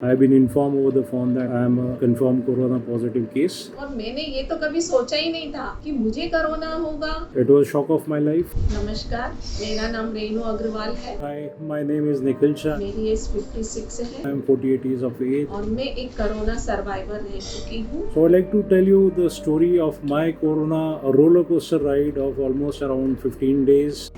I've been informed over the phone that I am a confirmed corona positive case. और मैंने ये तो कभी सोचा ही नहीं था कि मुझे कोरोना होगा। It was shock of my life. नमस्कार, मेरा नाम रेनू अग्रवाल है। Hi, my name is Nikhil Shah. मेरी एज 56 है। I am 48 years of age. और मैं एक कोरोना सर्वाइवर रह चुकी हूँ। So I'd like to tell you the story of my corona roller coaster ride of almost around 15 days.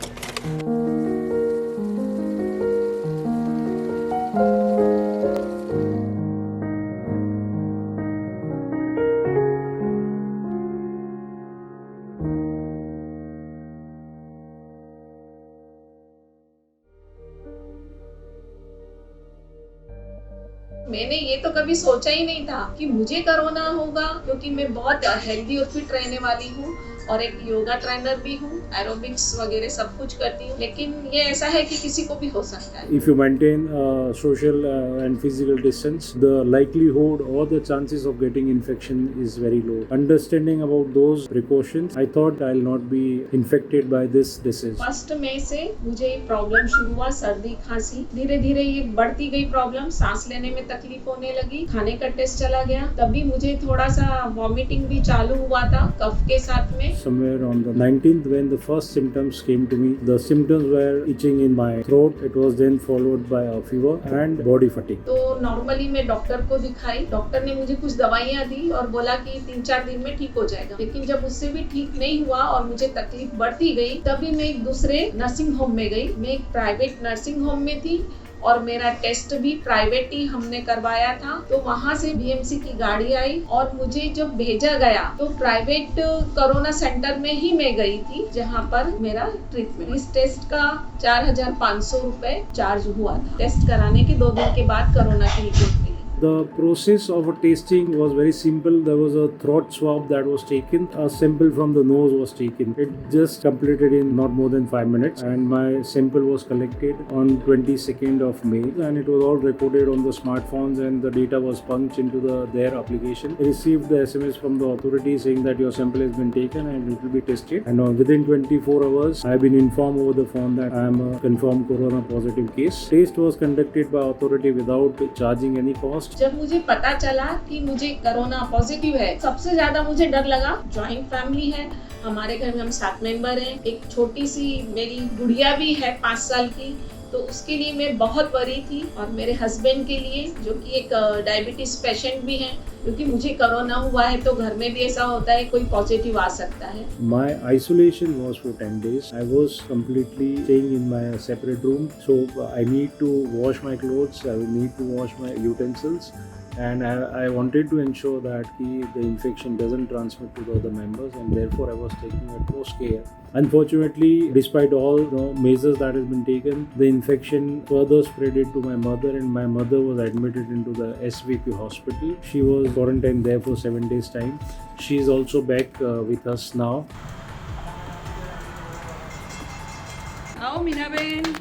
मैंने ये तो कभी सोचा ही नहीं था कि मुझे कोरोना होगा, क्योंकि मैं बहुत हेल्दी और फिट रहने वाली हूँ और एक योगा ट्रेनर भी हूँ, एरोबिक्स वगैरह सब कुछ करती हूँ। लेकिन ये ऐसा है कि किसी को भी हो सकता है। If you maintain social and physical distance, the likelihood or the chances of getting infection is very low. Understanding about those precautions, I thought I'll not be infected by this disease. 1 मई से मुझे ये problem शुरू हुआ, सर्दी खांसी। धीरे धीरे ये बढ़ती गई प्रॉब्लम, सांस लेने में तकलीफ होने लगी। खाने का टेस्ट चला गया, तभी मुझे थोड़ा सा वॉमिटिंग भी चालू हुआ था कफ के साथ में। Somewhere on the 19th, when the first symptoms came to me, the symptoms were itching in my throat. It was then followed by a fever and body fatigue. तो नॉर्मली मैं डॉक्टर को दिखाई। डॉक्टर ने मुझे कुछ दवाइयाँ दी और बोला कि 3-4 दिन में ठीक हो जाएगा। लेकिन जब उससे भी ठीक नहीं हुआ और मुझे तकलीफ बढ़ती गई, तभी मैं एक दूसरे नर्सिंग होम में गई। मैं एक प्राइवेट नर्सिंग होम में थी और मेरा टेस्ट भी प्राइवेट ही हमने करवाया था। तो वहाँ से बीएमसी की गाड़ी आई और मुझे जब भेजा गया तो प्राइवेट कोरोना सेंटर में ही मैं गई थी, जहाँ पर मेरा ट्रीटमेंट। इस टेस्ट का 4,500 रुपए चार्ज हुआ था। टेस्ट कराने के 2 दिन के बाद कोरोना की रिपोर्ट मिली। The process of a testing was very simple. There was a throat swab that was taken. A sample from the nose was taken. It just completed in not more than 5 minutes, and my sample was collected on 22nd of May, and it was all recorded on the smartphones, and the data was punched into their application. I received the SMS from the authority saying that your sample has been taken and it will be tested. And within 24 hours, I have been informed over the phone that I am a confirmed corona positive case. Test was conducted by authority without charging any cost. जब मुझे पता चला कि मुझे corona positive है, सबसे ज्यादा मुझे डर लगा। जॉइंट फैमिली है, हमारे घर में हम 7 मेंबर हैं। एक छोटी सी मेरी गुड़िया भी है 5 साल की, तो उसके लिए मैं बहुत वरी थी। और मेरे हस्बैंड के लिए, जो कि एक डायबिटीज पेशेंट भी हैं, क्योंकि मुझे कोरोना हुआ है तो घर में भी ऐसा होता है, कोई पॉजिटिव आ सकता है। My isolation was for 10 days. I was completely staying in my separate room. So I need to wash my clothes, I need to wash my utensils. And I wanted to ensure that the infection doesn't transmit to the other members, and therefore I was taking utmost care. Unfortunately, despite all the measures that has been taken, the infection further spreaded to my mother, and my mother was admitted into the SVP hospital. She was quarantined there for 7 days time. She is also back with us now. आओ Meena Ben.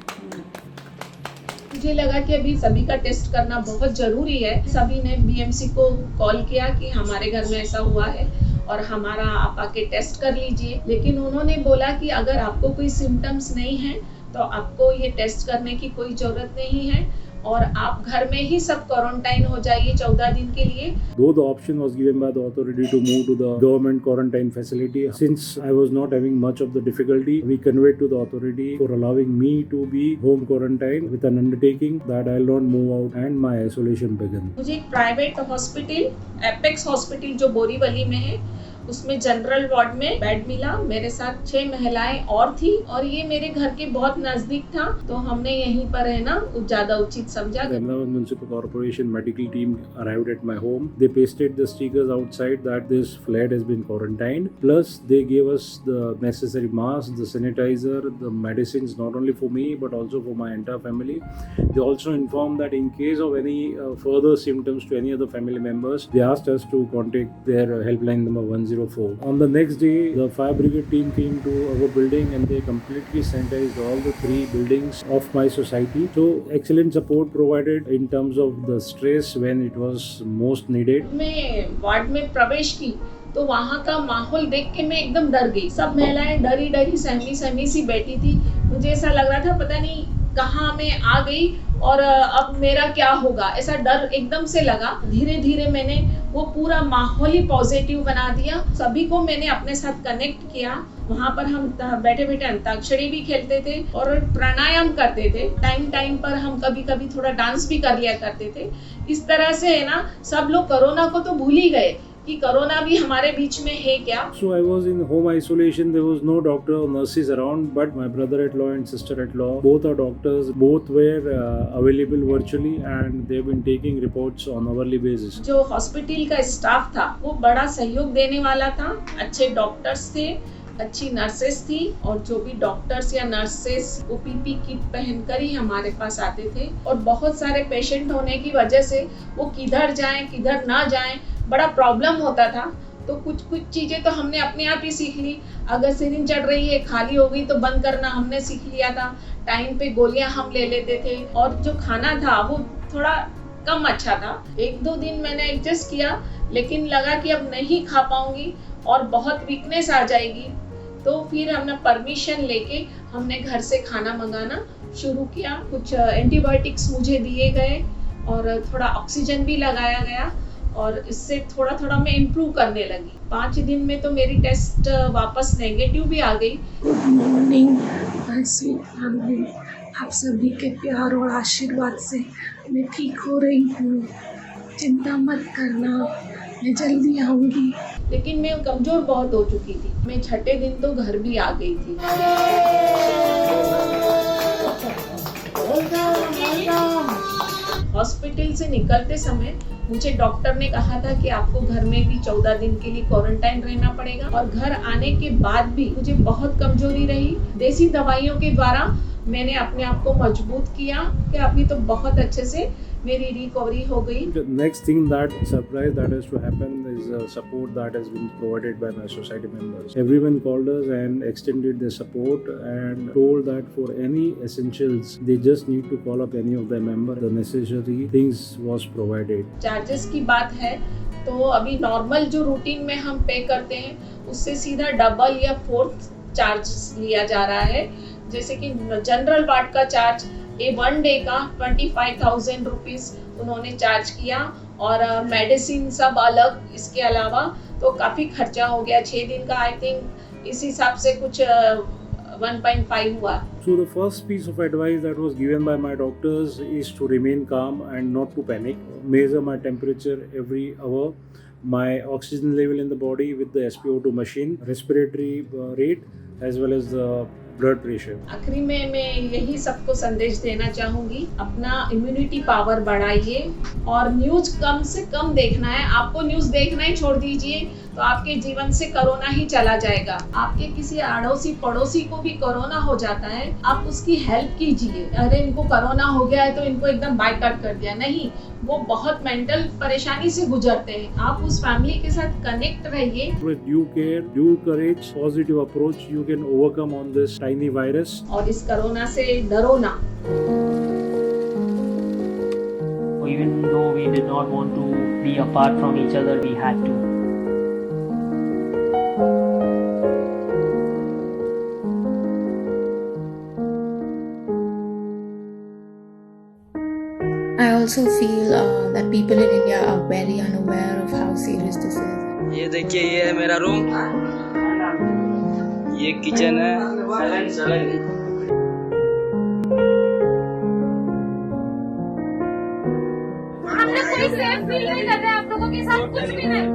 मुझे लगा कि अभी सभी का test करना बहुत जरूरी है। सभी ने बीएमसी को कॉल किया कि हमारे घर में ऐसा हुआ है और हमारा आप आके टेस्ट कर लीजिए। लेकिन उन्होंने बोला कि अगर आपको कोई सिम्टम्स नहीं है तो आपको ये टेस्ट करने की कोई जरूरत नहीं है और आप घर में ही सब क्वारंटाइन हो जाइए 14 दिन के लिए। Though the option was given by the authority to move to the government quarantine facility, since I was not having much of the difficulty, we conveyed to the authority for allowing me to be home quarantined with an undertaking that I'll not move out and my isolation began. मुझे एक private hospital, apex hospital जो बोरीवली में है, उसमें general ward में bed मिला। मेरे साथ 6 महिलाएं और थी और ये मेरे घर के बहुत नजदीक था, तो हमने यहीं पर रहना ज्यादा उचित समझा। The Ahmedabad Municipal Corporation medical team arrived at my home. They pasted the stickers outside that this flat has been quarantined. Plus, they gave us the necessary masks, the sanitizer, the medicines, not only for me but also for my entire family. They also informed that in case of any further symptoms to any other family members, they asked us to contact their helpline number 104. On the next day, the fire brigade team came to our building and they completely sanitized all the 3 buildings of my society. So excellent support provided in terms of the stress when it was most needed. मैं ward में प्रवेश की तो वहाँ का माहौल देख के मैं एकदम डर गई। सब महिलाएं डरी डरी सहमी सहमी सी बैठी थी। मुझे ऐसा लग रहा था पता नहीं कहाँ मैं आ गई और अब मेरा क्या होगा, ऐसा डर एकदम से लगा। धीरे धीरे मैंने वो पूरा माहौल ही पॉजिटिव बना दिया। सभी को मैंने अपने साथ कनेक्ट किया। वहाँ पर हम बैठे बैठे अंताक्षरी भी खेलते थे और प्राणायाम करते थे। टाइम टाइम पर हम कभी कभी थोड़ा डांस भी कर लिया करते थे। इस तरह से है ना, सब लोग कोरोना को तो भूल ही गए कि कोरोना भी हमारे बीच में है क्या। So I was in home isolation. There was no doctor or nurses around, but my brother-in-law and sister-in-law, both are doctors. Both were available virtually, and they've been taking reports on hourly basis. जो hospital का staff था वो बड़ा सहयोग देने वाला था। अच्छे डॉक्टर्स थे, अच्छी नर्सेस थी, और जो भी डॉक्टर्स या नर्सेस वो पीपी किट पहनकर ही हमारे पास आते थे। और बहुत सारे पेशेंट होने की वजह से वो किधर जाएं किधर ना जाएं बड़ा प्रॉब्लम होता था। तो कुछ कुछ चीजें तो हमने अपने आप ही सीख ली। अगर सिरिंज चढ़ रही है, खाली हो गई तो बंद करना हमने सीख लिया था। टाइम पे गोलियां हम ले लेते थे, और जो खाना था वो थोड़ा कम अच्छा था। 1-2 दिन मैंने एडजस्ट किया, लेकिन लगा कि अब नहीं खा पाऊंगी और बहुत वीकनेस आ जाएगी। तो फिर हमने परमिशन लेके हमने घर से खाना मंगाना शुरू किया। कुछ एंटीबायोटिक्स मुझे दिए गए और थोड़ा ऑक्सीजन भी लगाया गया, और इससे थोड़ा थोड़ा मैं इम्प्रूव करने लगी। 5 दिन में तो मेरी टेस्ट वापस नेगेटिव भी आ गई। Good morning my sweet family, आप सभी के प्यार और आशीर्वाद से मैं ठीक हो रही हूँ। चिंता मत करना, मैं जल्दी आऊँगी। लेकिन मैं कमजोर बहुत हो चुकी थी। मैं 6ठे दिन तो घर भी आ गई थी। हॉस्पिटल से निकलते समय मुझे डॉक्टर ने कहा था कि आपको घर में भी 14 दिन के लिए क्वारंटाइन रहना पड़ेगा। और घर आने के बाद भी मुझे बहुत कमजोरी रही। देसी दवाइयों के द्वारा मैंने अपने आप को मजबूत किया कि अभी तो बहुत अच्छे से मेरी रिकवरी हो गई। The next thing that surprise that has to happen is support that has been provided by my society members. Everyone called us and extended their support and told that for any essentials they just need to call up any of their member. The necessary things was provided. Charges की बात है तो अभी normal जो routine में हम पे करते हैं उससे सीधा डबल या 4th चार्ज लिया जा रहा है। जैसे कि जनरल वार्ड का चार्ज 1 डे का 25,000 रुपीज उन्होंने चार्ज किया, और मेडिसिन सब अलग। इसके अलावा तो काफ़ी खर्चा हो गया। 6 दिन का आई थिंक इस हिसाब से कुछ 1.5 हुआ। So the first piece of advice that was given by my doctors is to remain calm and not to panic. Measure my temperature every hour, my oxygen level in the body with the SpO2 machine, respiratory rate as well as the blood pressure. आखिरी में मैं यही सबको संदेश देना चाहूंगी, अपना immunity power बढ़ाइए और न्यूज कम से कम देखना है। आपको न्यूज देखना ही छोड़ दीजिए तो आपके जीवन से कोरोना ही चला जाएगा। आपके किसी अड़ोसी पड़ोसी को भी कोरोना हो जाता है, आप उसकी हेल्प कीजिए। अरे इनको कोरोना हो गया है तो इनको एकदम बायकॉट कर दिया, नहीं, वो बहुत मेंटल परेशानी से गुजरते हैं। आप उस फैमिली के साथ कनेक्ट रहिए। With due care, due courage, positive approach, you can overcome on this tiny virus. और इस कोरोना से डरो ना। Even though we did not want to be apart from each other, we had to. I also feel that people in India are very unaware of how serious this is. ये देखिए, ये है मेरा room, ये kitchen है। हम लोग कोई सेफ फील नहीं कर रहे हैं, आप लोगों के साथ कुछ भी नहीं।